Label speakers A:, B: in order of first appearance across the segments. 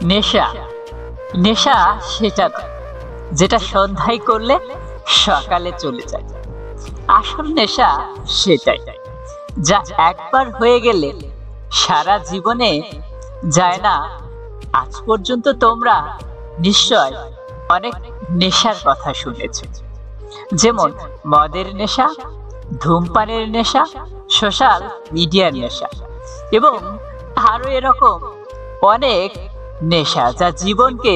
A: নেশা নেশা সেটা নয় যেটা সন্ধ্যায় করলে সকালে চলে যায়। আসল নেশা সেটাই যা একবার হয়ে গেলে সারা জীবনে যায় না। আজ পর্যন্ত তোমরা নিশ্চয় অনেক নেশার কথা শুনেছ, যেমন মদের নেশা, ধূমপানের নেশা, সোশ্যাল মিডিয়ার নেশা এবং আরো এরকম অনেক নেশা যা জীবনকে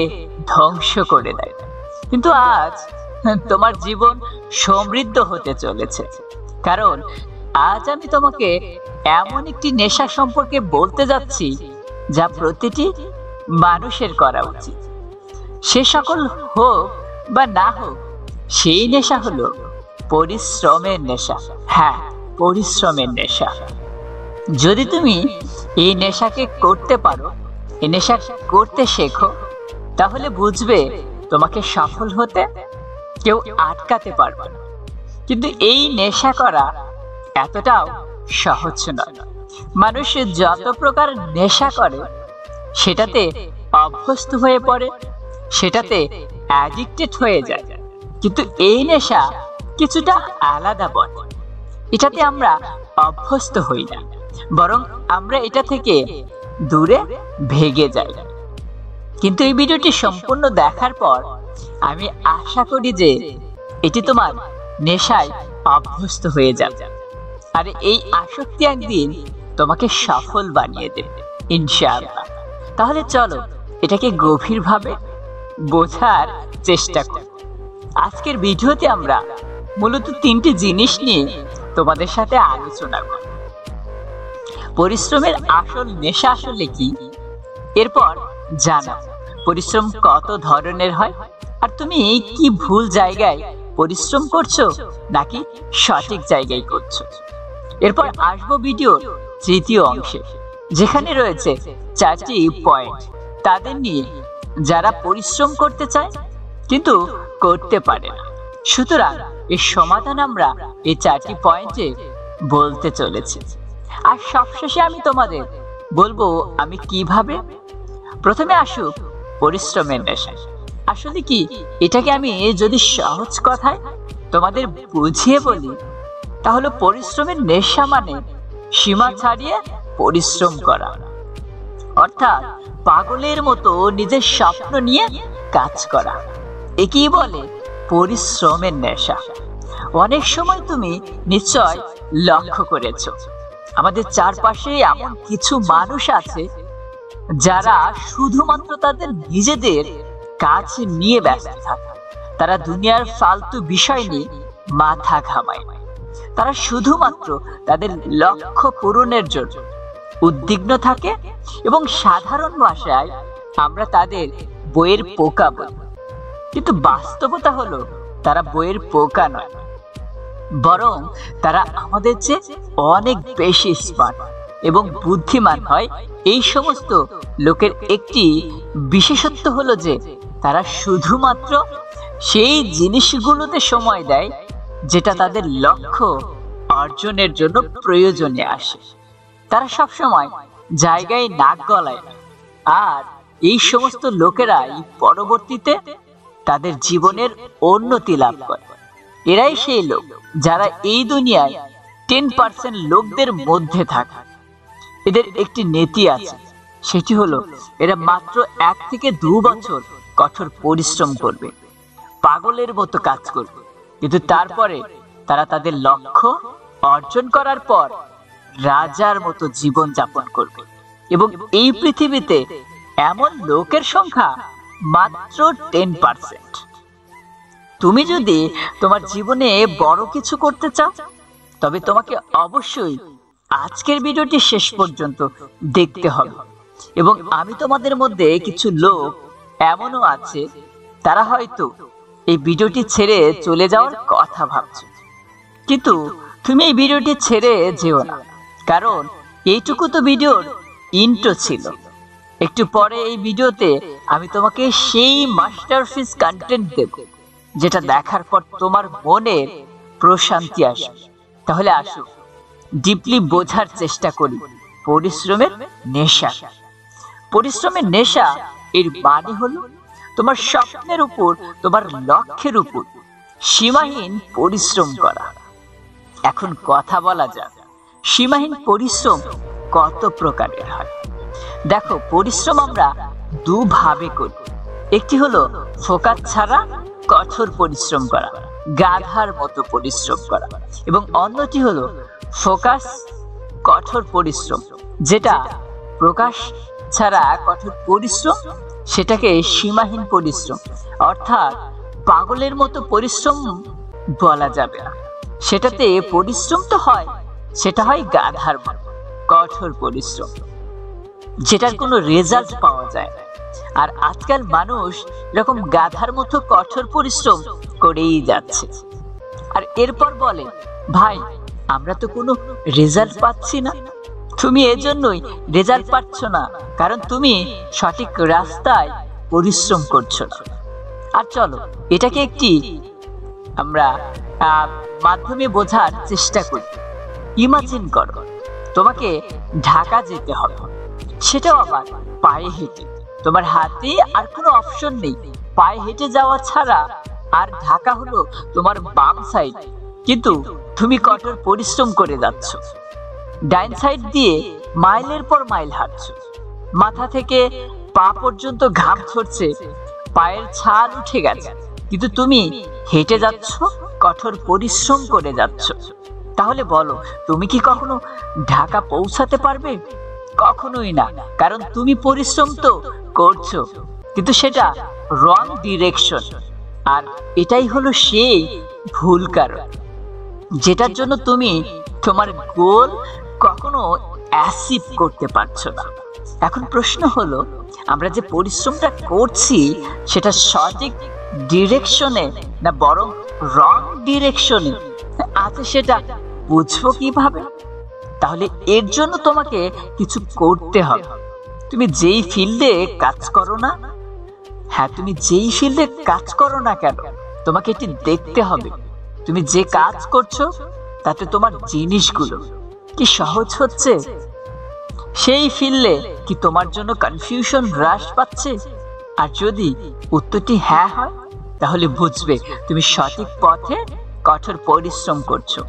A: ধ্বংস করে দেয়। কিন্তু আজ তোমার জীবন সমৃদ্ধ হতে চলেছে, কারণ আজ আমি তোমাকে এমন একটি নেশা সম্পর্কে বলতে যাচ্ছি যা প্রতিটি মানুষের করা উচিত। সে সকল হোক বা না হোক, সেই নেশা হলো পরিশ্রমের নেশা। হ্যাঁ, পরিশ্রমের নেশা। যদি তুমি এই নেশাকে করতে পারো, এই নেশা করতে শেখো, তাহলে বুঝবে তোমাকে সফল হতে কেউ আটকাতে পারবে না। কিন্তু এই নেশা করা এতটাও সহজ নয়। মানুষ যত প্রকার নেশা করে সেটাতে অভ্যস্ত হয়ে পড়ে, সেটাতে অ্যাডিক্টেড হয়ে যায়। কিন্তু এই নেশা কিছুটা আলাদা বটে। এটাতে আমরা অভ্যস্ত হই না, বরং আমরা এটা থেকে দূরে ভেগে যাই। কিন্তু এই ভিডিওটি সম্পূর্ণ দেখার পর আমি আশা করি যে এটি তোমার নেশায় অভ্যস্ত হয়ে যাবে, আর এই আসক্তি একদিন তোমাকে সফল বানিয়ে দেবে ইনশাআল্লাহ। তাহলে চলো এটাকে গভীরভাবে বোঝার চেষ্টা করি। আজকের ভিডিওতে আমরা মূলত তিনটি জিনিস নিয়ে তোমাদের সাথে আলোচনা করব। পরিশ্রমের আসল নেশা আসলে কি, এরপর জানাবো পরিশ্রম কত ধরনের হয়, আর তুমি কি ভুল জায়গায় পরিশ্রম করছো নাকি সঠিক জায়গায় করছো। এরপর আসবো ভিডিওর তৃতীয় অংশে, যেখানে রয়েছে 4টি পয়েন্ট তাদের নিয়ে যারা পরিশ্রম করতে চায় কিন্তু করতে পারে না। সুতরাং এর সমাধান আমরা এই 4টি পয়েন্টে বলতে চলেছি। আর সবশেষে আমি তোমাদের বলবো আমি কিভাবে। প্রথমে আসুক পরিশ্রমের নেশা। আসলে কি, এটাকে আমি যদি সহজ কথায় তোমাদের বুঝিয়ে বলি, তাহলে পরিশ্রমের নেশা মানে সীমা ছাড়িয়ে পরিশ্রম করা, অর্থাৎ পাগলের মতো নিজের স্বপ্ন নিয়ে কাজ করা। একেই বলে পরিশ্রমের নেশা। অনেক সময় তুমি নিশ্চয় লক্ষ্য করেছো, আমাদের চারপাশে এমন কিছু মানুষ আছে যারা শুধুমাত্র তাদের নিজেদের কাজ নিয়ে ব্যস্ত থাকে। তারা দুনিয়ার ফালতু বিষয় নিয়ে মাথা ঘামায়। তারা শুধুমাত্র তাদের লক্ষ্য পূরণের জন্য উদ্বিগ্ন থাকে এবং সাধারণ ভাষায় আমরা তাদের বইয়ের পোকা বলি। কিন্তু বাস্তবতা হলো তারা বইয়ের পোকা নয়, বরং তারা আমাদের চেয়ে অনেক বেশি স্মার্ট এবং বুদ্ধিমান হয়। এই সমস্ত লোকের একটি বিশেষত্ব হলো যে তারা শুধুমাত্র সেই জিনিসগুলোতে সময় দেয় যেটা তাদের লক্ষ্য অর্জনের জন্য প্রয়োজনে আসে। তারা সবসময় জায়গায় নাক গলায় না, আর এই সমস্ত লোকেরাই পরবর্তীতে তাদের জীবনের উন্নতি লাভ করে। এরাই সেই লোক যারা এই দুনিয়ায় 10% লোকদের মধ্যে থাকে। এদের একটি নীতি আছে, সেটি হলো এরা মাত্র 1 থেকে 2 বছর কঠোর পরিশ্রম করবে, পাগলের মতো কাজ করবে, কিন্তু তারপরে তারা তাদের লক্ষ্য অর্জন করার পর রাজার মতো জীবন যাপন করবে। এবং এই পৃথিবীতে এমন লোকের সংখ্যা মাত্র 10%। তুমি যদি তোমার জীবনে বড় কিছু করতে চাও, তবে তোমাকে অবশ্যই আজকের ভিডিওটি শেষ পর্যন্ত দেখতে হবে। এবং আমি তোমাদের মধ্যে কিছু লোক এমনও আছে, তারা হয়তো এই ভিডিওটি ছেড়ে চলে যাওয়ার কথা ভাবছো, কিন্তু তুমি এই ভিডিওটি ছেড়ে যেও না, কারণ এইটুকু তো ভিডিওর ইন্ট্রো ছিল। একটু পরে এই ভিডিওতে আমি তোমাকে সেই মাস্টারপিস কন্টেন্ট দেব যেটা দেখার পর তোমার মনে প্রশান্তি আসবে। তাহলে আসো ডিপলি বোঝার চেষ্টা করি পরিশ্রমের নেশা। পরিশ্রমের নেশা এর মানে হলো তোমার স্বপ্নের উপর, তোমার লক্ষ্যের উপর সীমাহীন পরিশ্রম করা। এখন কথা বলা যাক, সীমাহীন পরিশ্রম কত প্রকারের হয়। দেখো, পরিশ্রম আমরা দুভাবে করি। একটি হলো ফোকাস ছাড়া কঠোর পরিশ্রম করা, গাধার মতো পরিশ্রম করা, এবং অন্যটি হলো ফোকাস কঠোর পরিশ্রম, যেটা প্রকাশ ছাড়া কঠোর পরিশ্রম, সেটাকে সীমাহীন পরিশ্রম অর্থাৎ পাগলের মতো পরিশ্রম বলা যাবে না। সেটাতে পরিশ্রম তো হয়, সেটা হয় গাধার মতো কঠোর পরিশ্রম, যেটার কোনো রেজাল্ট পাওয়া যায় না। আর আজকাল মানুষ এরকম গাধার মতো কঠোর পরিশ্রম করেই যাচ্ছে। আর এরপর বলে, ভাই আমরা তো কোনো রেজাল্ট পাচ্ছি না। তুমি এজন্যই রেজাল্ট পাচ্ছ না, কারণ তুমি সঠিক রাস্তায় পরিশ্রম করছো না। আর চলো এটাকে একটি আমরা মাধ্যমে বোঝার চেষ্টা করি। ইমাজিন করো, তোমাকে ঢাকা যেতে হবে, সেটাও আবার পায়ে হেঁটে। তোমার হাতে আর কোনো অপশন নেই, পায়ে হেঁটে যাওয়া ছাড়া। আর ঢাকা হলো তোমার বাম সাইড, কিন্তু তুমি কঠোর পরিশ্রম করে যাচ্ছ। ডাইন সাইড দিয়ে মাইলের পর মাইল হাঁটছো, মাথা থেকে পা পর্যন্ত ঘাম ঝরছে, পায়ের ছাল উঠে গেছে, কিন্তু তুমি হেঁটে যাচ্ছ, কঠোর পরিশ্রম করে যাচ্ছ। তাহলে বলো, তুমি কি কখনো ঢাকা পৌঁছাতে পারবে? কখনোই না, কারণ তুমি পরিশ্রম তো করছো, কিন্তু সেটা রং ডিরেকশন। আর এটাই হলো সেই ভুল কারণ, যেটার জন্য তুমি তোমার গোল কখনো অ্যাচিভ করতে পারছো না। এখন প্রশ্ন হলো, আমরা যে পরিশ্রমটা করছি সেটা সঠিক ডিরেকশনে না বরং রং ডিরেকশনে আছে, সেটা বুঝবো কিভাবে? তাহলে এর জন্য তোমাকে কিছু করতে হবে। তুমি যেই ফিল্ডে কাজ করো না, হ্যাঁ তুমি যেই ফিল্ডে কাজ করো না কেন, তোমাকে এটি দেখতে হবে। তুমি যে কাজ করছো তাতে তোমার জিনিসগুলো কি সহজ হচ্ছে? সেই ফিল্ডে কি তোমার জন্য কনফিউশন হ্রাস পাচ্ছে? আর যদি উত্তরটি হ্যাঁ হয়, তাহলে বুঝবে তুমি সঠিক পথে কঠোর পরিশ্রম করছো।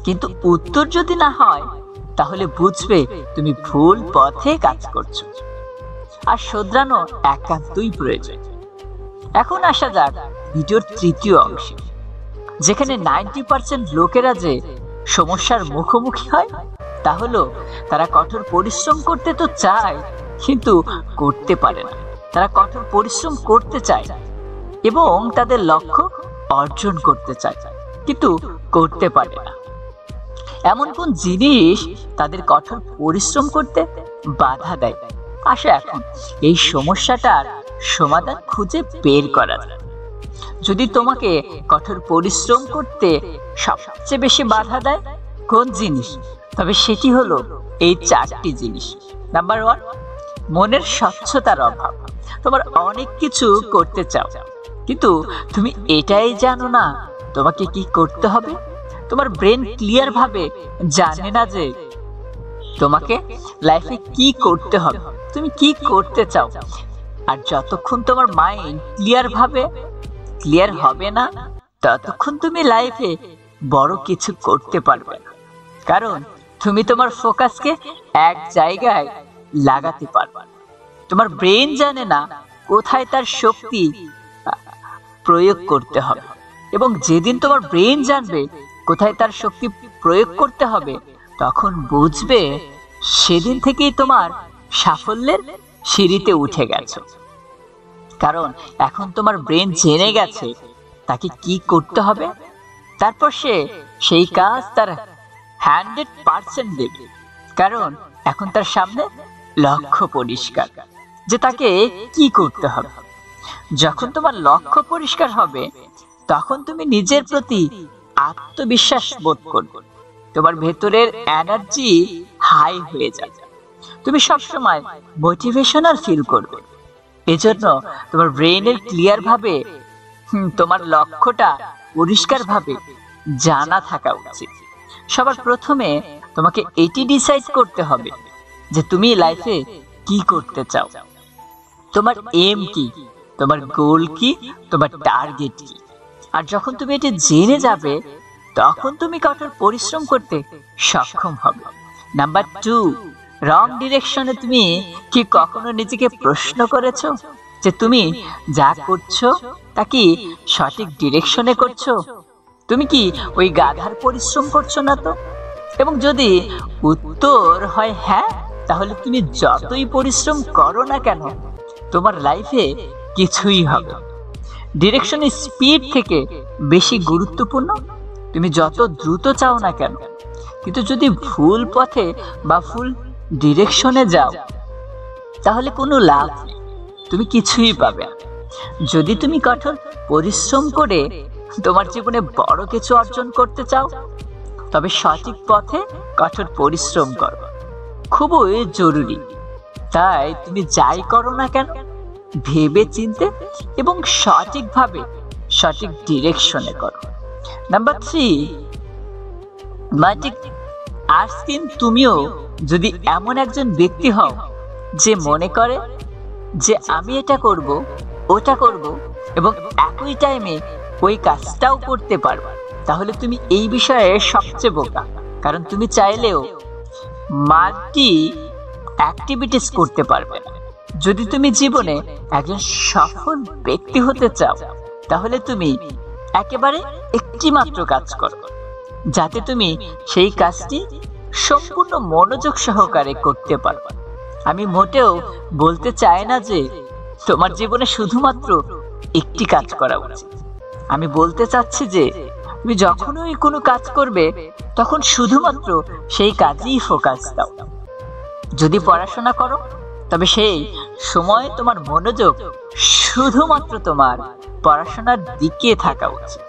A: কিন্তু উত্তর যদি না হয়, তাহলে বুঝবে তুমি ভুল পথে কাজ করছো। আর শোধরানো একান্তই প্রয়োজন। এখন আসা যাক ভিডিওর তৃতীয় অংশে, যেখানে 90% লোকেরা যে সমস্যার মুখোমুখি হয় তা হলো তারা কঠোর পরিশ্রম করতে তো চায়, কিন্তু করতে পারে না। তারা কঠোর পরিশ্রম করতে চায় এবং তাদের লক্ষ্য অর্জন করতে চায়, কিন্তু করতে পারে না। এমন কোন জিনিস তাদের কঠোর পরিশ্রম করতে বাধা দেয়? আসে এখন এই সমস্যাটার সমাধান খুঁজে বের করা যায়। যদি তোমাকে কঠোর পরিশ্রম করতে সবচেয়ে বেশি বাধা দেয় কোন জিনিস, তবে সেটি হলো এই 4টি জিনিস। নাম্বার 1, মনের স্বচ্ছতার অভাব। তোমার অনেক কিছু করতে চাও, কিন্তু তুমি এটাই জানো না তোমাকে কি করতে হবে। তোমার ব্রেন ক্লিয়ার ভাবে জানে না যে তোমাকে লাইফে কি করতে হবে, তুমি কি করতে চাও। আর যতক্ষণ তোমার মাইন্ড ক্লিয়ার হবে না, ততক্ষণ তুমি লাইফে বড় কিছু করতে পারবে না, কারণ তুমি তোমার ফোকাসকে এক জায়গায় লাগাতে পারবে না। তোমার ব্রেন জানে না কোথায় তার শক্তি প্রয়োগ করতে হবে, এবং যেদিন তোমার ব্রেন জানবে কোথায় তার শক্তি প্রয়োগ করতে হবে, তখন বুঝবে সেদিন থেকেই তোমার সাফল্যের সিঁড়িতে উঠে গেছো। কারণ এখন তোমার ব্রেন জেনে গেছে তাকে কি করতে হবে, তারপর সে সেই কাজ তার 100% দেবে। কারণ এখন তার সামনে লক্ষ্য পরিষ্কার যে তাকে কি করতে হবে। যখন তোমার লক্ষ্য পরিষ্কার হবে, তখন তুমি নিজের প্রতি আত্মবিশ্বাস বোধ করবে। তোমার ভেতরের এনার্জি হাই হয়ে যাবে, তুমি সবসময় মোটিভেশনাল ফিল করবে। এজন্য তোমার ব্রেনের ক্লিয়ার ভাবে তোমার লক্ষ্যটা পরিষ্কার ভাবে জানা থাকা উচিত। সবার প্রথমে তোমাকে এটি ডিসাইড করতে হবে যে তুমি লাইফে কি করতে চাও। তোমার এম কি, তোমার গোল কি, তোমার টার্গেট কি। আর যখন তুমি এটা জেনে যাবে তখন তুমি কঠোর পরিশ্রম করতে সক্ষম হবে। নাম্বার 2, রং ডিরেকশনে তুমি কি কখনো নিজেকে প্রশ্ন করেছো যে তুমি যা করছো তা কি সঠিক ডিরেকশনে করছো? তুমি কি ওই গাধার পরিশ্রম করছো না তো? এবং যদি উত্তর হয় হ্যাঁ, তাহলে তুমি যতই পরিশ্রম করো না কেন তোমার লাইফে কিছুই হবে। ডিরেকশন স্পিড থেকে বেশি গুরুত্বপূর্ণ। তুমি যত দ্রুত চাও না কেন, কিন্তু যদি ভুল পথে বা ভুল ডিরেকশনে যাও তাহলে কোনো লাভ নেই, তুমি কিছুই পাবে না। যদি তুমি কঠোর পরিশ্রম করে তোমার জীবনে বড় কিছু অর্জন করতে চাও তবে সঠিক পথে কঠোর পরিশ্রম করো, খুবই জরুরি। তাই তুমি যাই করো না কেন ভেবে চিন্তে এবং সঠিকভাবে সঠিক ডিরেকশনে করো। নাম্বার 3, আজকিন তুমিও যদি এমন একজন ব্যক্তি হও যে মনে করে যে আমি এটা করব, ওটা করব এবং একই টাইমে ওই কাজটাও করতে পারবে, তাহলে তুমি এই বিষয়ে সবচেয়ে বোকা। কারণ তুমি চাইলেও মাল্টি অ্যাক্টিভিটিস করতে পারবে না। যদি তুমি জীবনে একজন সফল ব্যক্তি হতে চাও তাহলে তুমি একেবারে একটি মাত্র কাজ করো, যাতে তুমি সেই কাজটি সম্পূর্ণ মনোযোগ সহকারে করতে পারো। আমি মোটেও বলতে চাই না যে তোমার জীবনে শুধুমাত্র একটি কাজ করা উচিত। আমি বলতে চাচ্ছি যে তুমি যখনই কোনো কাজ করবে তখন শুধুমাত্র সেই কাজেই ফোকাস দাও। যদি পড়াশোনা করো তবে সেই সময় তোমার মনোযোগ শুধুমাত্র তোমার পড়াশোনার দিকে থাকা উচিত,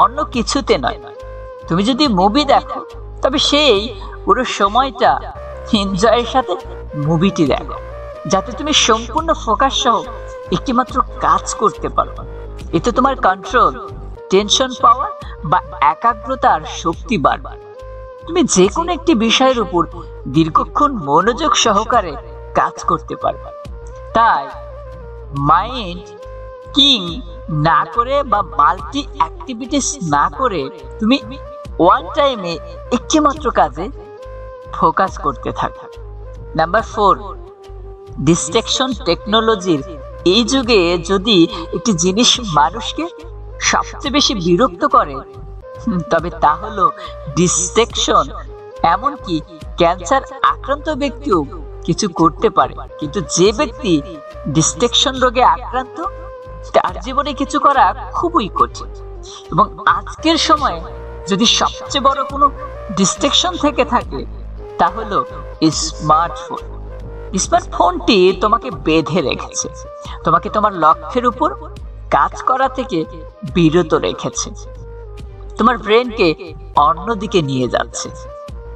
A: অন্য কিছুতে নয়। তুমি যদি মুভি দেখো তবে সেই পুরো সময়টা এনজয়ের সাথে মুভিটি দেখো, যাতে তুমি সম্পূর্ণ ফোকাস সহ একটিমাত্র কাজ করতে পারো। এতে তোমার কন্ট্রোল, টেনশন পাওয়ার বা একাগ্রতার শক্তি বাড়বে। তুমি যে কোনো একটি বিষয়ের উপর দীর্ঘক্ষণ মনোযোগ সহকারে কাজ করতে পারবে। তাই মাইন্ড কিং না করে বা মাল্টি অ্যাক্টিভিটিস না করে তুমি ওয়ান টাইমে একটি মাত্র কাজে ফোকাস করতে থাকো। নাম্বার 4, ডিস্ট্রাকশন টেকনোলজির এই যুগে যদি একটি জিনিস মানুষকে সবচেয়ে বেশি বিরক্ত করে তবে তা হলো ডিস্ট্রাকশন। এমনকি ক্যান্সার আক্রান্ত ব্যক্তিও কিছু করতে পারে, কিন্তু যে ব্যক্তি ডিস্ট্রাকশন রোগে আক্রান্ত তার জীবনে কিছু করা খুবই কঠিন। এবং আজকের সময়ে যদি সবচেয়ে বড় কোনো ডিস্ট্রাকশন থেকে থাকে তা হলো স্মার্টফোন। স্মার্টফোনটি তোমাকে বেঁধে রেখেছে, তোমাকে তোমার লক্ষ্যের উপর কাজ করা থেকে বিরত রেখেছে, তোমার ব্রেনকে অন্যদিকে নিয়ে যাচ্ছে।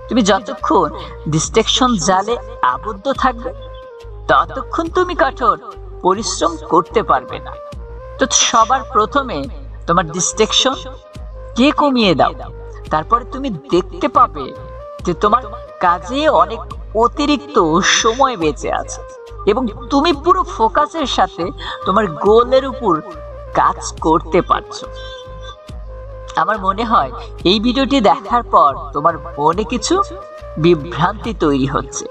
A: তুমি যতক্ষণ ডিস্ট্রাকশন জালে আবদ্ধ থাকবে ততক্ষণ তুমি কঠোর পরিশ্রম করতে পারবে না। তো সবার প্রথমে তোমার ডিস্ট্রাকশন কে কমিয়ে দাও, তারপরে তুমি দেখতে পাবে যে তোমার কাজে অনেক অতিরিক্ত সময় বেঁচে আছে এবং তুমি পুরো ফোকাসের সাথে তোমার গোলের উপর কাজ করতে পারছো। আমার মনে হয় এই ভিডিওটি দেখার পর তোমার মনে কিছু বিভ্রান্তি তৈরি হচ্ছে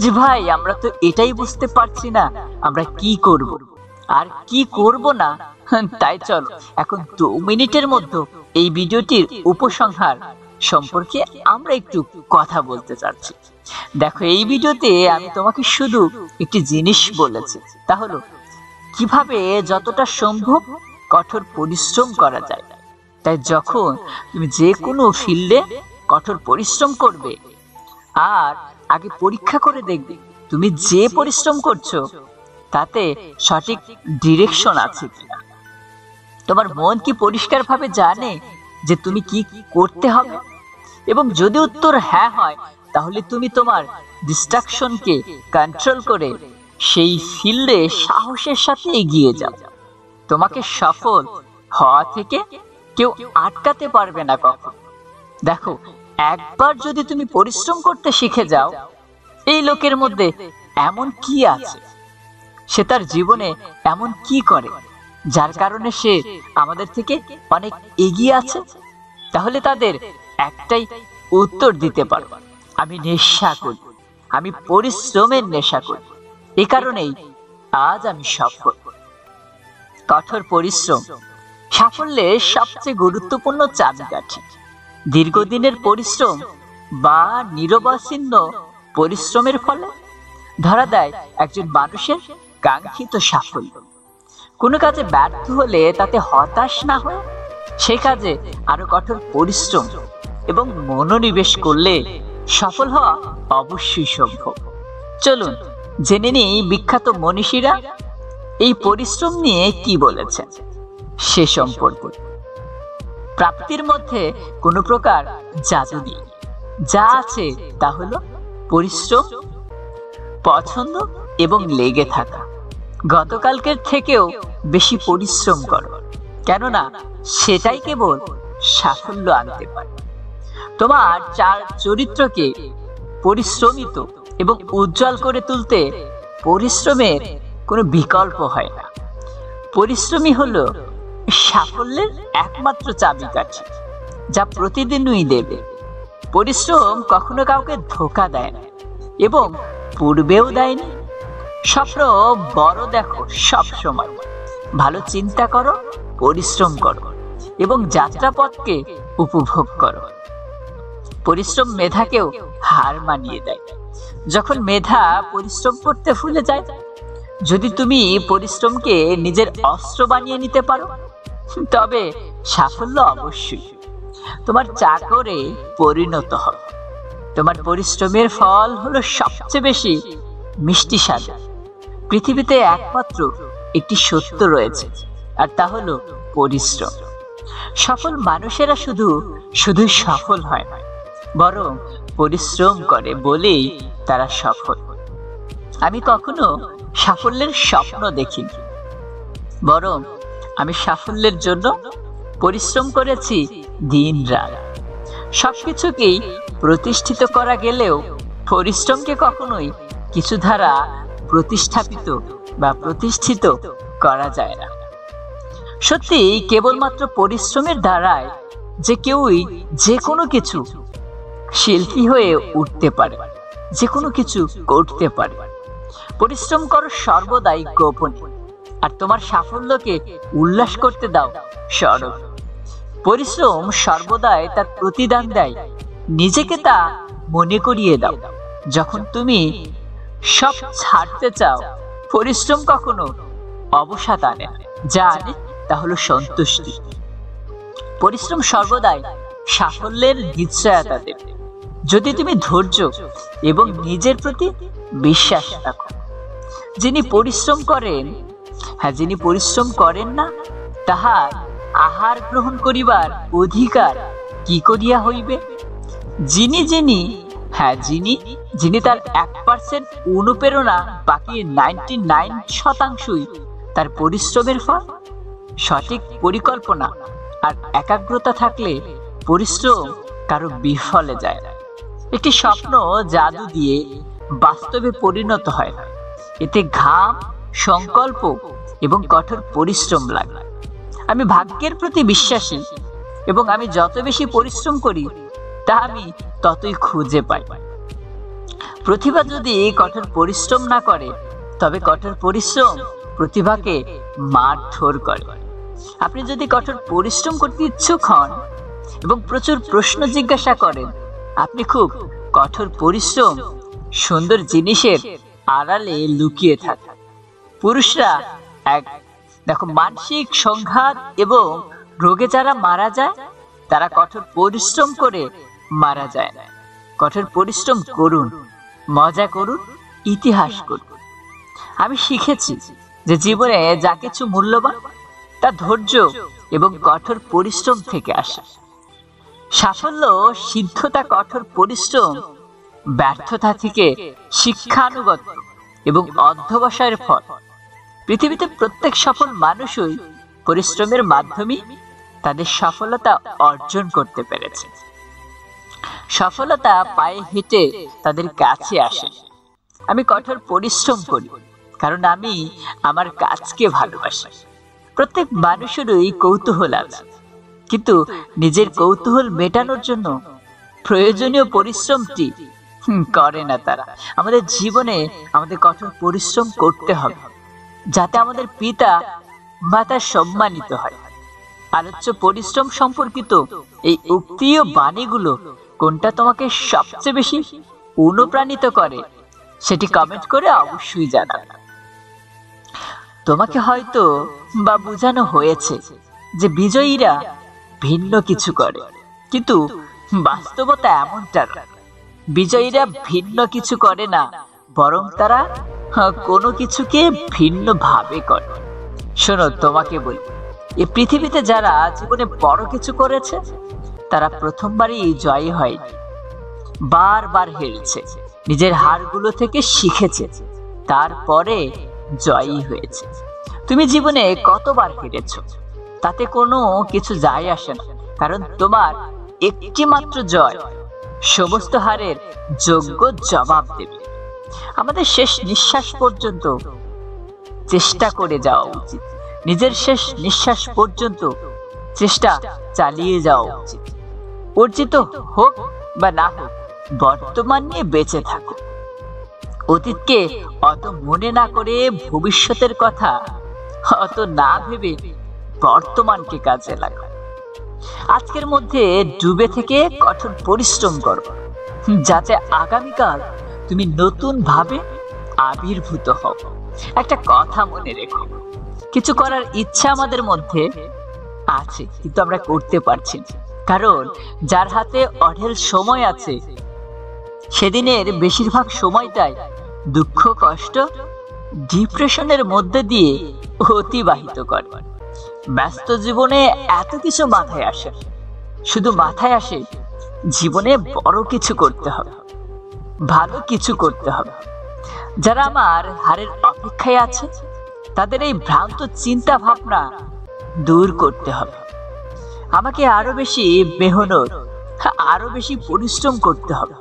A: যে ভাই আমরা তো এটাই বুঝতে পারছি না আমরা কি করব আর কি করব না। তাই চলো এখন 2 মিনিটের মধ্যে এই ভিডিওটির উপসংহার সম্পর্কে আমরা একটু কথা বলতে চাচ্ছি। দেখো, এই ভিডিওতে আমি তোমাকে শুধু একটি জিনিস বলেছি, তা হলো কিভাবে যতটা সম্ভব কঠোর পরিশ্রম করা যায়। তাই যখন তুমি যে কোনো ফিল্ডে কঠোর পরিশ্রম করবে আর আগে পরীক্ষা করে দেখবে তুমি যে পরিশ্রম করছো তাতে সঠিক ডিরেকশন আছে কিনা। তোমার মন কি পরিষ্কারভাবে জানে যে তুমি কি করতে হবে? এবং যদি উত্তর হ্যাঁ হয় তাহলে তুমি তোমার ডিস্ট্রাকশনকে কন্ট্রোল করে সেই ফিল্ডে সাহসের সাথে এগিয়ে যাও। তোমাকে সফল হওয়া থেকে কেউ আটকাতে পারবে না কখন। দেখো, একবার যদি তুমি পরিশ্রম করতে শিখে যাও, এই লোকের মধ্যে এমন কি আছে সে তার জীবনে এমন কি করে যার কারণে সে আমাদের থেকে অনেক এগিয়ে আছে? তাহলে তাদের একটাই উত্তর দিতে পারো, আমি নেশা করি, আমি পরিশ্রমের নেশা করি, এ কারণেই আজ আমি সফল। কঠোর পরিশ্রম সাফল্যের সবচেয়ে গুরুত্বপূর্ণ চাবিকাঠি। দীর্ঘদিনের পরিশ্রম বা নিরবচ্ছিন্ন পরিশ্রমের ফলে ধরা দেয় একজন মানুষের কাঙ্ক্ষিত সাফল্য। কোনো কাজে ব্যর্থ হলে তাতে হতাশ না হয়ে সেই কাজে আরো কঠোর পরিশ্রম এবং মনোনিবেশ করলে সফল হওয়া অবশ্যই সম্ভব। চলুন জেনে নিই বিখ্যাত মনীষীরা এই পরিশ্রম নিয়ে কি বলেছেন সে সম্পর্কে। প্রাপ্তির মধ্যে কোনো প্রকার জাদু নেই, যা আছে তা হলো পরিশ্রম, পছন্দ এবং লেগে থাকা। গতকালকের থেকেও বেশি পরিশ্রম করো, কেননা সেটাই কেবল সাফল্য আনতে পারে। তোমার চরিত্রকে পরিশ্রমিত এবং উজ্জ্বল করে তুলতে পরিশ্রমের কোনো বিকল্প হয় না। পরিশ্রমই হলো সাফল্যের একমাত্র চাবিকাঠি, যা প্রতিদিনই দেবে। পরিশ্রম কখনো কাউকে ধোঁকা দেয় না এবং পূর্বেও দেয়নি। স্বপ্ন বড় দেখো, সব সময় ভালো চিন্তা করো, পরিশ্রম করো এবং যাত্রাপথকে উপভোগ করো। পরিশ্রম মেধাকেও হার মানিয়ে দেয়। যখন মেধা পরিশ্রম করতে ভুলে যায়, যদি তুমি পরিশ্রমকে নিজের অস্ত্র বানিয়ে নিতে পারো, তবে সাফল্য অবশ্যই তোমার চাকরে পরিণত হবে। তোমার পরিশ্রমের ফল হলো সবচেয়ে বেশি মিষ্টি স্বাদ। পৃথিবীতে একমাত্র একটি সত্য রয়েছে, আর তা হলো পরিশ্রম। সফল মানুষেরা শুধু সফল হয় না, বরং পরিশ্রম করে বলেই তারা সফল। আমি কখনো সাফল্যের স্বপ্ন দেখিনি, বরং আমি সাফল্যের জন্য পরিশ্রম করেছি দিন রাত। সবকিছুকেই প্রতিষ্ঠিত করা গেলেও পরিশ্রমকে কখনোই কিছু দ্বারা প্রতিষ্ঠিত করা যায় না। সত্যি কেবলমাত্র পরিশ্রমের দ্বারাই যে কেউই যে কোনো কিছু শিল্পী হয়ে উঠতে পারে, যে কোনো কিছু করতে পারে। পরিশ্রম করো সর্বদাই গোপনে, আর তোমার সাফল্যকে উল্লাস করতে দাও সরব। পরিশ্রম সর্বদাই তার প্রতিদান দেয়, নিজেকে তা মনে করিয়ে দাও। যখন তুমি সব ছাড়তে চাও, পরিশ্রম কখনো অবসাদ আনে না, যা আনে তা হলো সন্তুষ্টি। পরিশ্রম সর্বদাই সাফল্যের নিশ্চয়তা দেবে, যদি তুমি ধৈর্য এবং নিজের প্রতি বিশ্বাস রাখো। যিনি পরিশ্রম করেন না, তাহার আহার গ্রহণ করিবার অধিকার কি করিয়া হইবে? যিনি তার 1% অনুপ্রেরণা, বাকি 99%ই তার পরিশ্রমের ফল। সঠিক পরিকল্পনা আর একাগ্রতা থাকলে পরিশ্রম কারো বিফলে যায় না। একটি স্বপ্ন জাদু দিয়ে বাস্তবে পরিণত হয় না, এতে ঘাম, সংকল্প এবং কঠোর পরিশ্রম লাগে। আমি ভাগ্যের প্রতি বিশ্বাসী এবং আমি যত বেশি পরিশ্রম করি তা আমি ততই খুঁজে পাই। প্রতিভা যদি কঠোর পরিশ্রম না করে, তবে কঠোর পরিশ্রম প্রতিভাকে মারধর করে। আপনি যদি কঠোর পরিশ্রম করতে ইচ্ছুক হন এবং প্রচুর প্রশ্ন জিজ্ঞাসা করেন, আপনি খুব কঠোর পরিশ্রম সুন্দর জিনিসের আড়ালে লুকিয়ে থাকে। পুরুষরা দেখো, মানসিক সংঘাত এবং রোগে যারা মারা যায়, তারা কঠোর পরিশ্রম করে মারা যায় না। কঠোর পরিশ্রম করুন, মজা করুন, ইতিহাস করুন। আমি শিখেছি যে জীবনে যা কিছু মূল্যবান তা ধৈর্য এবং কঠোর পরিশ্রম থেকে আসে। সাফল্য সিদ্ধতা কঠোর পরিশ্রম, ব্যর্থতা থেকে শিক্ষানুগত এবং অধ্যবসায়ের ফল। পৃথিবীতে প্রত্যেক সফল মানুষই পরিশ্রমের মাধ্যমে তাদের সফলতা অর্জন করতে পেরেছে। সফলতা পায়ে হেঁটে তাদের কাছে আসে। আমি কঠোর পরিশ্রম করি কারণ আমি আমার কাজকে ভালোবাসি। প্রত্যেক মানুষেরই কৌতূহল আছে, কিন্তু নিজের কৌতূহল মেটানোর জন্য প্রয়োজনীয় পরিশ্রমটি করে না তারা। আমাদের জীবনে আমাদের কঠোর পরিশ্রম করতে হবে, যাতে আমাদের পিতা মাতা সম্মানিত হয়। আলোচ্য পরিশ্রম সম্পর্কিত এই উক্তি ও বাণীগুলো কোনটা তোমাকে সবচেয়ে বেশি অনুপ্রাণিত করে, সেটি কমেন্ট করে অবশ্যই জানাবে। তোমাকে হয়তো বা বোঝানো হয়েছে যে বিজয়ীরা ভিন্ন কিছু করে, কিন্তু বাস্তবতা এমনটা নয়। বিজয়ীরা ভিন্ন কিছু করে না, বরং তারা কোনো কিছুকে ভিন্ন ভাবে করে। শোনো, তোমাকে বলি, এই পৃথিবীতে যারা জীবনে বড় কিছু করেছে তারা প্রথমবারই জয়ী হয়নি, বারবার হেরেছে, নিজের হারগুলো থেকে শিখেছে, তারপরে জয়ী হয়েছে। তুমি জীবনে কতবার হেরেছো তাতে কোনো কিছু যায় আসে না, কারণ তোমার একটি মাত্র জয় সমস্ত হারের যোগ্য জবাব দেবে। আমাদের শেষ নিঃশ্বাস পর্যন্ত চেষ্টা করে যাওয়া উচিত, নিজের শেষ নিঃশ্বাস পর্যন্ত চেষ্টা চালিয়ে যাওয়া উচিত। অর্জিত হোক বা না হোক, বর্তমান নিয়ে বেঁচে থাকো। অতীতকে অত মনে না করে, ভবিষ্যতের কথা অত না ভেবে বর্তমানকে কাজে লাগো। আজকের মধ্যে ডুবে থেকে কঠোর পরিশ্রম করো, যাতে আগামীকাল তুমি নতুন ভাবে আবির্ভূত হও। একটা কথা মনে রেখো, কিছু করার ইচ্ছা আমাদের মধ্যে আছে, কিন্তু আমরা করতে পারছি না, কারণ যার হাতে অঢেল সময় আছে সেদিনের বেশিরভাগ সময়টাই দুঃখ, কষ্ট, ডিপ্রেশনের মধ্যে দিয়ে অতিবাহিত করে। ব্যস্ত জীবনে এত কিছু মাথায় আসে, শুধু মাথায় আসে জীবনে বড় কিছু করতে হবে, ভালো কিছু করতে হবে। যারা আমার হারের অপেক্ষায় আছে তাদের এই ভ্রান্ত চিন্তা ভাবনা দূর করতে হবে। আমাকে আরো বেশি মেহনত, আরো বেশি পরিশ্রম করতে হবে।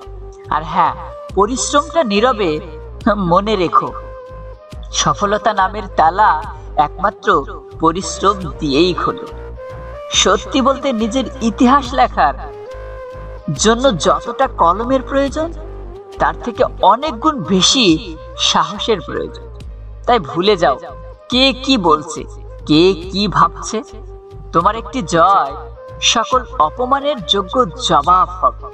A: আর হ্যাঁ, পরিশ্রমটা নীরবে মনে রেখো, সফলতা নামের তালা একমাত্র পরিশ্রম দিয়েই খোলো। সত্যি বলতে, নিজের ইতিহাস লেখার জন্য যতটা কলমের প্রয়োজন তার থেকে অনেক গুণ বেশি সাহসের প্রয়োজন। তাই ভুলে যাও কে কি বলছে, কে কি ভাবছে। তোমার একটি জয় সকল অপমানের যোগ্য জবাব হবে।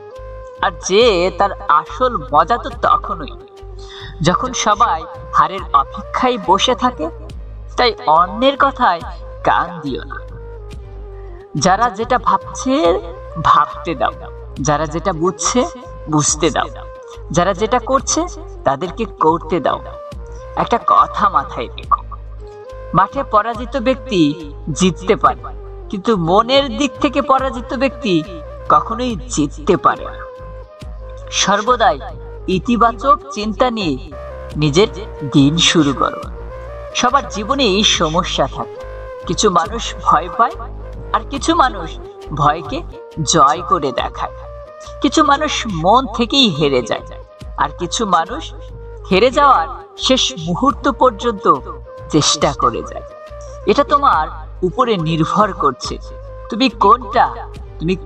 A: আর যে তার আসল মজা তো তখনই, যখন সবাই হারের অপেক্ষায় বসে থাকে। তাই অন্যের কথায় কান দিও না। যারা যেটা ভাবছে ভাবতে দাও, যারা যেটা বুঝছে বুঝতে দাও, যারা যেটা করছে তাদেরকে করতে দাও। একটা কথা মাথায় রেখো, মাঠে পরাজিত ব্যক্তি জিততে পারে, কিন্তু মনের দিক থেকে পরাজিত ব্যক্তি কখনোই জিততে পারে না। সর্বদাই ইতিবাচক চিন্তা নিয়ে নিজের দিন শুরু করো। সবার জীবনেই সমস্যা থাকে, কিছু মানুষ ভয় পায়, আর কিছু মানুষ ভয়কে জয় করে দেখায়। কিছু মানুষ মন থেকেই হেরে যায়, আর কিছু মানুষ হেরে যাওয়ার শেষ মুহূর্ত পর্যন্ত চেষ্টা করে যায়। এটা তোমার উপরে নির্ভর করছে তুমি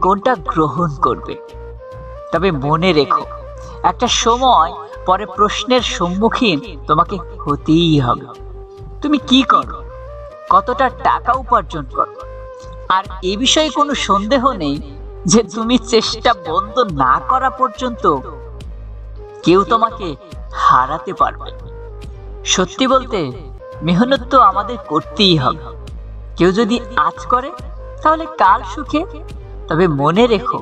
A: কোনটা গ্রহণ করবে। তবে মনে রেখো, একটা সময় পরে প্রশ্নের সম্মুখীন তোমাকে হতেই হবে। তুমি কি করো, কতটা টাকা উপার্জন করো, আর এ বিষয়ে কোনো সন্দেহ নেই যে তুমি চেষ্টা বন্ধ না করা পর্যন্ত কেউ তোমাকে হারাতে পারবে। সত্যি বলতে, মেহনত তো আমাদের করতেই হবে। কেউ যদি আজ করে তাহলে কাল সুখে। তবে মনে রেখো,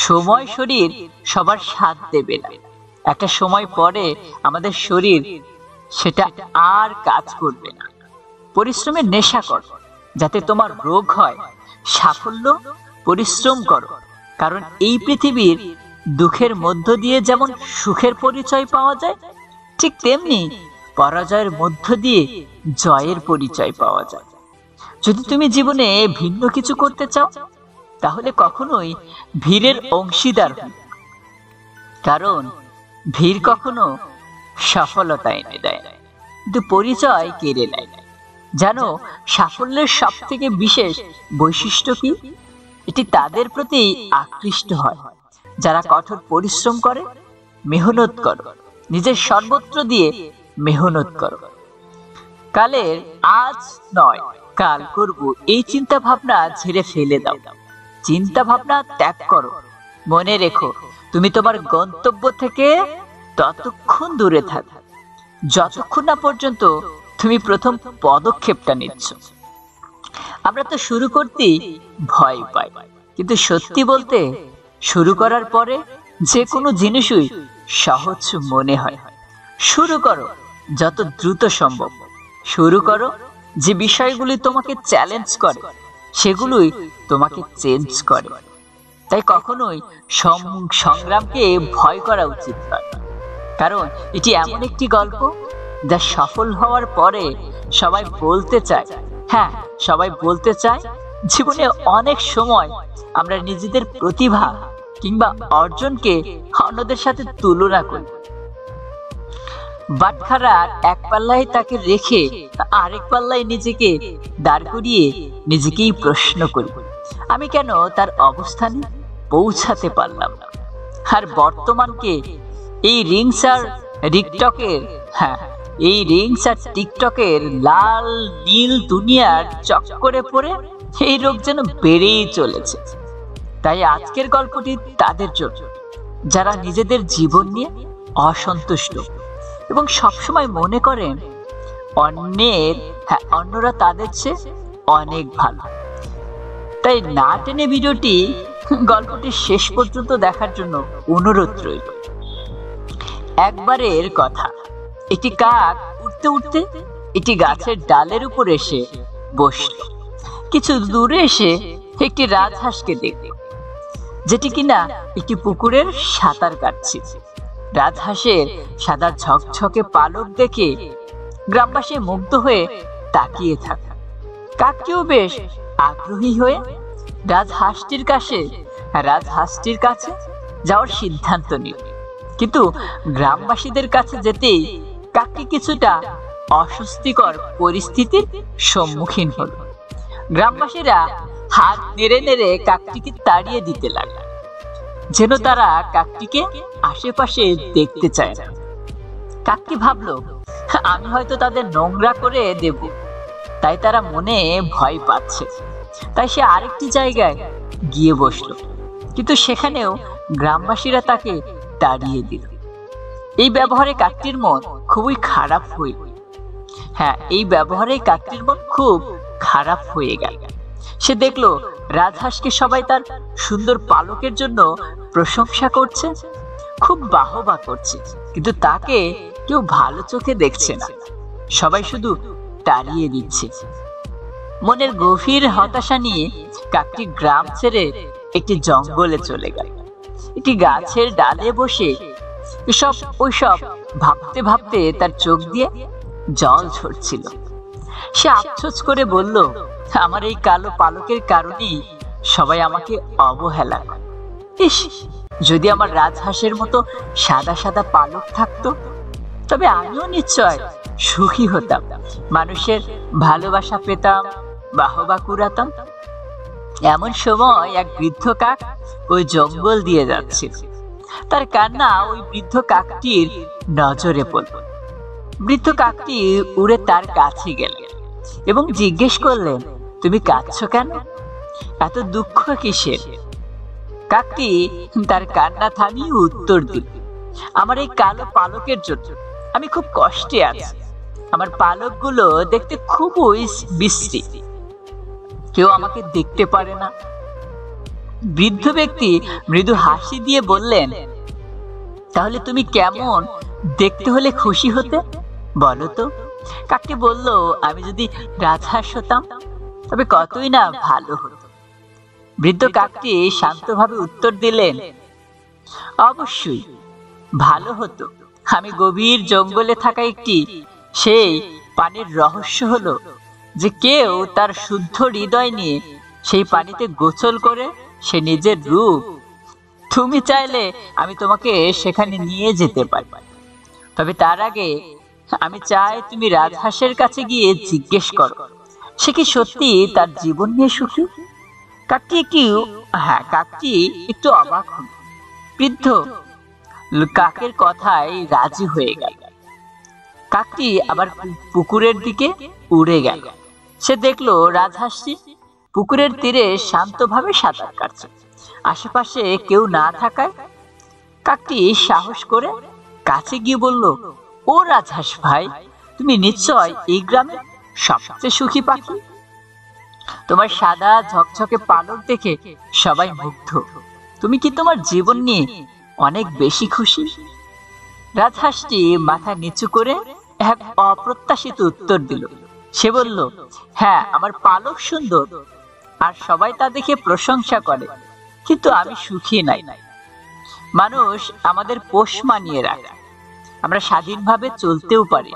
A: সময় শরীর সবার সাথ দেবে না। একটা সময় পরে আমাদের শরীর সেটা আর কাজ করবে না। পরিশ্রমের নেশা করো, যাতে তোমার রোগ হয়। সাফল্য পরিশ্রম করো, কারণ এই পৃথিবীর দুঃখের মধ্য দিয়ে যেমন সুখের পরিচয় পাওয়া যায়, ঠিক তেমনি পরাজয়ের মধ্য দিয়ে জয়ের পরিচয় পাওয়া যায়। যদি তুমি জীবনে ভিন্ন কিছু করতে চাও, তাহলে কখনোই ভিড়ের অংশীদার হও, কারণ ভিড় কখনো সফলতা এনে দেয় না। কিন্তু পরিচয় কেড়ে নেয়। জানো, সাফল্যের সব থেকে বিশেষ বৈশিষ্ট্য কি? এটি তাদের প্রতি আকৃষ্ট হয় যারা কঠোর পরিশ্রম করে, মেহনত করো, নিজের সর্বত্র দিয়ে মেহনত করো। কালের আজ নয় কাল করব, এই চিন্তা ভাবনা ঝেড়ে ফেলে দাও। চিন্তা ভাবনা ত্যাগ করো। মনে রেখো, তুমি তোমার গন্তব্য থেকে ততক্ষণ দূরে থাকো যতক্ষণ না পর্যন্ত তুমি প্রথম পদক্ষেপটা নিচ্ছ। আমরা তো শুরু করতেই ভয় পাই, কিন্তু সত্যি বলতে শুরু করার পরে যে কোনো জিনিসই সহজ মনে হয়। শুরু করো যত দ্রুত সম্ভব। শুরু করো যে বিষয়গুলি তোমাকে চ্যালেঞ্জ করে, সেগুলোই তোমাকে চেঞ্জ করে। তাই কখনোই সংগ্রামকে ভয় করা উচিত নয়, কারণ এটি এমন একটি গল্প যা সফল হওয়ার পরে সবাই বলতে চায়, হ্যাঁ সবাই বলতে চায়, জীবনে অনেক সময় আমরা নিজেদের প্রতিভা কিংবা অর্জনকে অন্যদের সাথে তুলনা করি। বাটখারার এক পাল্লায় তাকে রেখে আরেক পাল্লায় নিজেকে দাঁড় করিয়ে নিজেকেই প্রশ্ন করি, আমি কেন তার অবস্থানে পৌঁছাতে পারলাম না? আর বর্তমানকে এই রিংস আর টিকটকের লাল নীল দুনিয়ার চক্করে পড়ে এই রোগ যেন বেড়েই চলেছে। তাই আজকের গল্পটি তাদের জন্য যারা নিজেদের জীবন নিয়ে অসন্তুষ্ট এবং সবসময় মনে করেন অন্যরা তাদের চেয়ে অনেক ভালো। তাই না টেনে গল্পটি শেষ পর্যন্ত দেখার জন্য অনুরোধ রইল। একবারের কথা, একটি কাক উঠতে উঠতে একটি গাছের ডালের উপর এসে বসল। কিছু দূরে এসে একটি রাজহাঁসকে দেখল, যেটি কিনা একটি পুকুরের সাঁতার কাটছে। রাজহাঁসের সাদা ঝকঝকে পালক দেখে গ্রামবাসী মুগ্ধ হয়ে তাকিয়ে থাকে। কাকটিও বেশ আগ্রহী হয়ে রাজহাঁসটির কাছে যাওয়ার সিদ্ধান্ত নিল। কিন্তু গ্রামবাসীদের কাছে যেতেই কাকটি কিছুটা অস্বস্তিকর পরিস্থিতির সম্মুখীন হল। গ্রামবাসীরা হাত নেড়ে নেড়ে কাকটিকে তাড়িয়ে দিতে লাগল, যেন তারা কাকটিকে আশেপাশে দেখতে চায় না। কাকটি ভাবলো, আমি হয়তো তাদের নোংরা করে দেব, তাই তারা মনে ভয় পাচ্ছে। তাই সে আরেকটি জায়গায় গিয়ে বসলো, কিন্তু সেখানেও গ্রামবাসীরা তাকে তাড়িয়ে দিল। এই ব্যবহারে কাকটির মন খুবই খারাপ হয়ে গেল। সে দেখলো রাজহাঁসকে সবাই তার সুন্দর পালকের জন্য প্রশংসা করছে, খুব বাহবা করছে, কিন্তু তাকে কেউ ভালো চোখে দেখছে না, সবাই শুধু তাড়িয়ে দিচ্ছে। মনের গভীর হতাশা নিয়ে কাকটি গ্রাম ছেড়ে একটি জঙ্গলে চলে গেল। একটি গাছের ডালে বসে ওইসব ভাবতে ভাবতে তার চোখ দিয়ে জল ঝরছিল। সে আফসোস করে বলল, আমার এই কালো পালকের কারণেই সবাই আমাকে অবহেলা করে। ইস, যদি আমার রাজহাঁসের মতো সাদা সাদা পালক থাকতো, তবে আমিও নিশ্চয় সুখী হতাম, মানুষের ভালোবাসা পেতাম, বাহবা কুড়াতাম। এমন সময় এক বৃদ্ধ কাক ওই জঙ্গল দিয়ে যাচ্ছিল। তার কান্না ওই বৃদ্ধ কাকটির নজরে পড়ল। বৃদ্ধ কাকটি উড়ে তার কাছে গেল এবং জিজ্ঞেস করলেন, তুমি কাঁদছো কেন? এত দুঃখ কিসের? কাকটি তার কান্না থামিয়ে উত্তর দিল, আমার এই কালো পালকের জন্য আমি খুব কষ্টে আছি। আমার পালকগুলো দেখতে খুবই বিশ্রী, কেউ আমাকে দেখতে পারে না। বৃদ্ধ ব্যক্তি মৃদু হাসি দিয়ে বললেন, তাহলে তুমি কেমন দেখতে হলে খুশি হতে বলো তো? কাকটি বলল, আমি যদি রাজহাঁস হতাম তবে কতই না ভালো হতো। বৃদ্ধ কাকটি শান্তভাবে উত্তর দিলেন, অবশ্যই ভালো হতো। আমি গভীর জঙ্গলে থাকা সেই পানির রহস্য হলো যে কেউ তার শুদ্ধ হৃদয় নিয়ে সেই পানিতে গোসল করে সে নিজের রূপ। তুমি চাইলে আমি তোমাকে সেখানে নিয়ে যেতে পারি, তবে তার আগে আমি চাই তুমি রাজহাঁসের কাছে গিয়ে জিজ্ঞেস করো সে কি সত্যি তার জীবন নিয়ে সুখী। কাকটি একটু অবাক হল। বৃদ্ধ কাকের কথায় রাজি হয়ে গেল। কাকটি আবার পুকুরের দিকে উড়ে গেল। সে দেখলো রাজহাঁসটি পুকুরের তীরে শান্তভাবে সাঁতার কাটছে। আশেপাশে কেউ না থাকায় কাকটি সাহস করে কাছে গিয়ে বলল, ও রাজহাঁস ভাই, তুমি নিশ্চয় এই গ্রামের সবচেয়ে সুখী পাখি। তোমার সাদা ঝকঝকে পালক দেখে সবাই মুগ্ধ। তুমি কি তোমার জীবন নিয়ে অনেক বেশি খুশি? রাজহাঁসটি মাথা নিচু করে এক অপ্রত্যাশিত উত্তর দিল। সে বলল, হ্যাঁ, আমার পালক সুন্দর আর সবাই তা দেখে প্রশংসা করে, কিন্তু আমি সুখী নাই। মানুষ আমাদের পোষ মানিয়ে রাখে, আমরা স্বাধীনভাবে চলতেও পারি,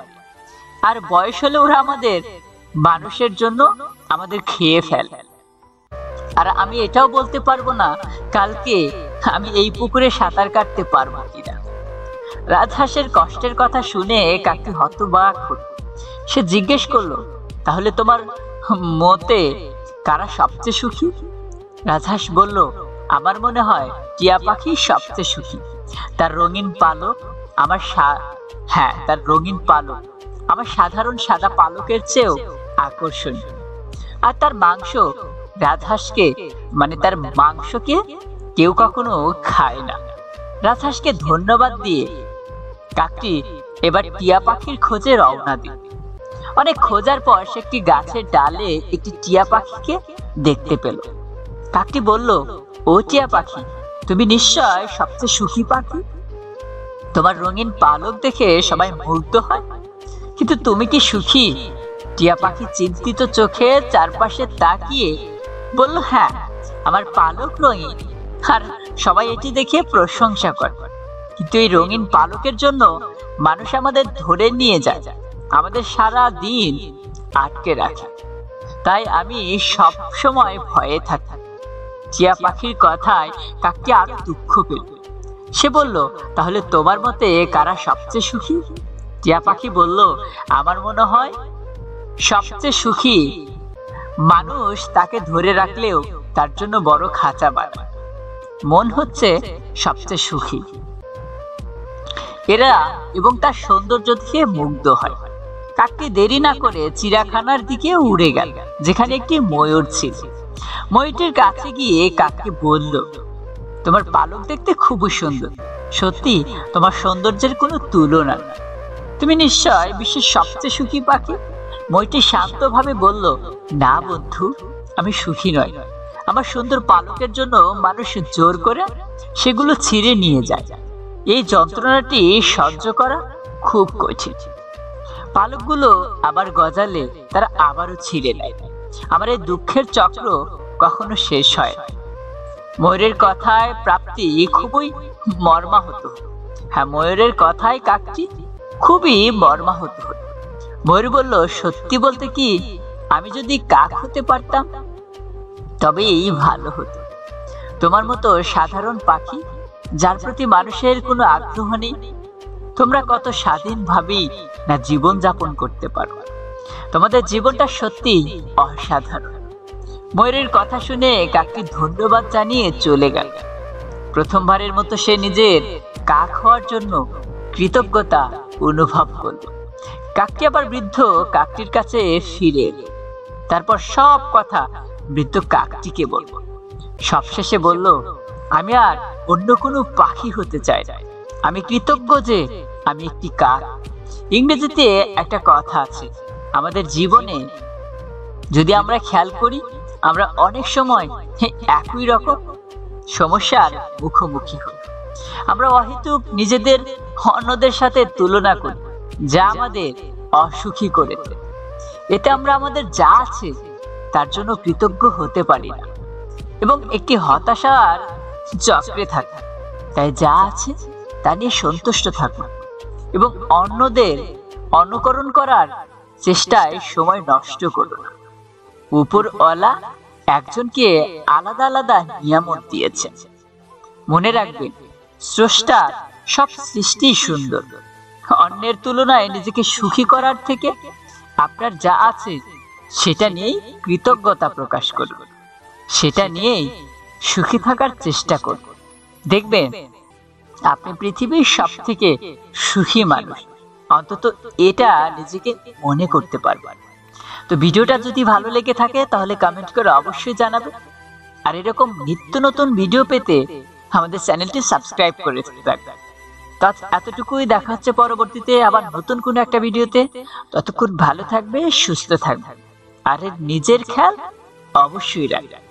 A: আর বয়স হলে ওরা আমাদের মানুষের জন্য আমাদের খেয়ে ফেলে। আর আমি এটাও বলতে পারবো না কালকে আমি এই পুকুরে সাঁতার কাটতে পারবো কিনা। রাজহাঁসের কষ্টের কথা শুনে কাকটি হতবাক হল। সে জিজ্ঞেস করলো, তাহলে তোমার মতে কারা সবচেয়ে সুখী? রাজহাঁস বলল, আমার মনে হয় টিয়া পাখি সবচেয়ে সুখী। তার রঙিন পালক আমার সাধারণ সাদা পালকের চেয়েও আকর্ষণীয়। আর তার মাংসকে কেউ কখনো খায় না। রাজহাঁসকে ধন্যবাদ দিয়ে কাকটি এবার টিয়া পাখির খোঁজে রওনা দিল। অনেক খোঁজার পর সে একটি গাছের ডালে একটি টিয়া পাখিকে দেখতে পেল। কাকটি বলল, ও টিয়া পাখি, তুমি নিশ্চয় সবচেয়ে সুখী পাখি। তোমার রঙিন পালক দেখে সবাই মুগ্ধ হয়, কিন্তু তুমি কি সুখী? টিয়া পাখি চিন্তিত চোখে চারপাশে তাকিয়ে বলল, হ্যাঁ, আমার পালক রঙিন আর সবাই এটি দেখে প্রশংসা করে, কিন্তু এই রঙিন পালকের জন্য মানুষ আমাদের ধরে নিয়ে যায়, আমাদের সারা দিন আটকে রাখে। তাই আমি সব সময় ভয়ে থাকি। টিয়া পাখির কথায় কাকটি আরো দুঃখ পেল। সে বলল, তাহলে তোমার মতে কারা সবচেয়ে সুখী? টিয়া পাখি বলল, আমার মনে হয় সবচেয়ে সুখী মানুষ তাকে ধরে রাখলেও তার জন্য বড় খাঁচা বানায়। মন হচ্ছে সবচেয়ে সুখী। এরা এবং তার সৌন্দর্য দেখে মুগ্ধ হয়। কাকটি দেরি না করে চিড়িয়াখানার দিকে উড়ে গেল, যেখানে একটি ময়ূর ছিল। ময়ূরটির কাছে গিয়ে কাকটি বলল, তোমার পালক দেখতে খুবই সুন্দর, সত্যি তোমার সৌন্দর্যের কোনো তুলনা নেই। তুমি নিশ্চয় বিশ্বের সবচেয়ে সুখী পাখি। ময়ূরটি শান্তভাবে বলল, না বন্ধু, আমি সুখী নই। আমার সুন্দর পালকের জন্য মানুষ জোর করে সেগুলো ছিঁড়ে নিয়ে যায়। এই যন্ত্রণাটি সহ্য করা খুব কঠিন। পালকগুলো আবার গজালে তারা আবারও ছিঁড়ে নেয়। আমার এই দুঃখের চক্র কখনো শেষ হয় না। ময়ূরের কথায় প্রাপ্তি খুবই মর্মাহত। ময়ূরের কথায় কাকটি খুবই মর্মাহত হল। ময়ূর বলল, সত্যি বলতে কি, আমি যদি কাক হতে পারতাম তবে এই ভালো হতো। তোমার মতো সাধারণ পাখি যার প্রতি মানুষের কোনো আগ্রহ নেই, তোমরা কত স্বাধীনভাবেই না জীবন যাপন করতে পারো। তোমাদের জীবনটা সত্যি অসাধারণ। ময়ূরের কথা শুনে কাকটি ধন্যবাদ জানিয়ে চলে গেল। প্রথমবারের মতো সে নিজের কাক হওয়ার জন্য কৃতজ্ঞতা অনুভব করল। কাকটি আবার বৃদ্ধ কাকটির কাছে ফিরে এলো। তারপর সব কথা বৃদ্ধ কাকটিকে বলল। সবশেষে বলল, আমি আর অন্য কোনো পাখি হতে চাই না। আমি কৃতজ্ঞ যে আমি একটি কাক। ইংরেজিতে একটা কথা আছে, আমাদের জীবনে যদি আমরা খেয়াল করি, আমরা অনেক সময় একই রকম সমস্যার মুখোমুখি হই। আমরা অহেতুক নিজেদের অন্যদের সাথে তুলনা করি, যা আমাদের অসুখী করে তোলে। এতে আমরা আমাদের যা আছে তার জন্য কৃতজ্ঞ হতে পারি না এবং একটি হতাশার চক্রে থাকি। তাই যা আছে তা নিয়ে সন্তুষ্ট থাকুন এবং অন্যদের অনুকরণ করার চেষ্টায় সময় নষ্ট করুন না। উপরওয়ালা একজনকে আলাদা আলাদা নিয়ামত দিয়েছেন। মনে রাখবেন, স্রষ্টা সব সৃষ্টি সুন্দর, অন্যের তুলনায় নিজেকে সুখী করার থেকে আপনার যা আছে সেটা নিয়েই কৃতজ্ঞতা প্রকাশ করুন, সেটা নিয়েই সুখী থাকার চেষ্টা করুন। দেখবেন আপনি পৃথিবীর সব থেকে সুখী মানুষ, অন্তত এটা নিজেকে মনে করতে পারবেন। তো ভিডিওটা যদি ভালো লেগে থাকে তাহলে কমেন্ট করে অবশ্যই জানাবেন। আর এরকম নিত্য নতুন ভিডিও পেতে আমাদের চ্যানেলটি সাবস্ক্রাইব করে রাখবেন। এতটুকুই, দেখা হচ্ছে পরবর্তীতে আবার নতুন কোনো একটা ভিডিওতে। ততক্ষণ ভালো থাকবে, সুস্থ থাকবে, আর নিজের খেয়াল অবশ্যই রাখবেন।